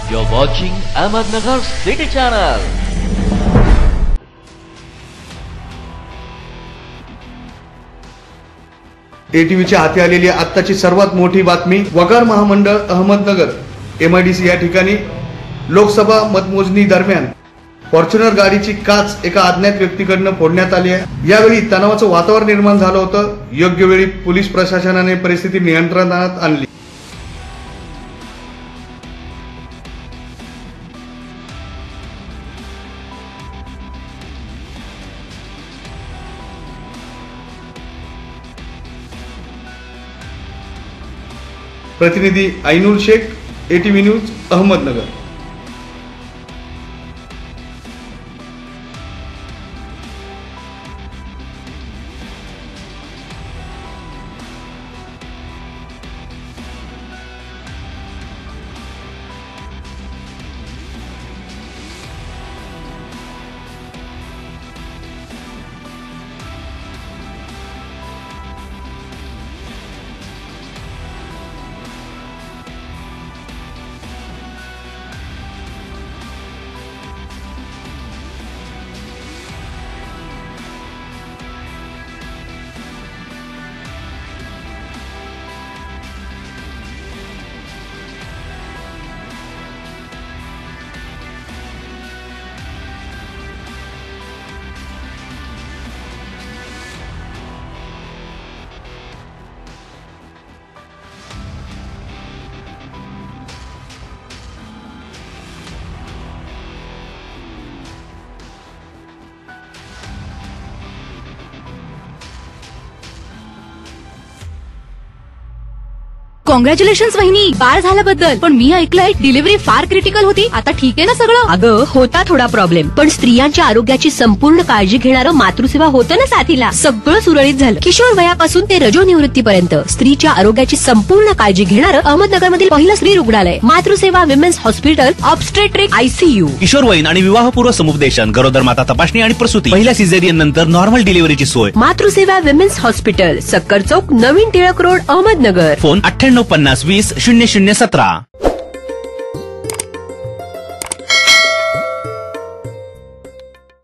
You're watching Ahmednagar City Channel. एटीव्हीच्या हाती आलेली आत्ताची सर्वात मोठी बातमी. वघार महामंडळ अहमदनगर MIDC या ठिकाणी लोकसभा मतमोजणी दरम्यान फॉर्च्युनर गाडीची काच एका अज्ञात व्यक्तीकडून फोडण्यात आली आहे. यावेळी तणावाचं वातावरण निर्माण झालं होतं. योग्य वेळी पोलीस प्रशासनाने परिस्थिती नियंत्रणात आणली. प्रतिनिधी Ainul Shaikh, ATV news, Ahmednagar. Congratulations वहिनी, बाळ झाल्याबद्दल. पण मी ऐकलंय डिलिव्हरी फार क्रिटिकल होती. आता ठीक आहे ना सगळं? अगं होता थोडा प्रॉब्लेम, पण स्त्रियांच्या आरोग्याची संपूर्ण काळजी घेणारं मातृसेवा होतं ना साथीला. सगळं सुरळीत झालं. किशोर वयापासून ते रजोनिवृत्तीपर्यंत स्त्रीच्या आरोग्याची संपूर्ण काळजी घेणारं अहमदनगर मधील पहिलं स्त्री रुग्णालय. Matruseva women's hospital, obstetric, ICU. किशोरवयीन आणि विवाहपूर्व समुपदेशन, गरोदर माता तपासणी आणि प्रसूती, पहिल्या सिझेरियन नंतर नॉर्मल डिलिव्हरीची सोय. मातृसेवा विमेन्स हॉस्पिटल, सक्कर चौक, नवीन टिळक रोड, अहमदनगर. फोन 9850 20 0017.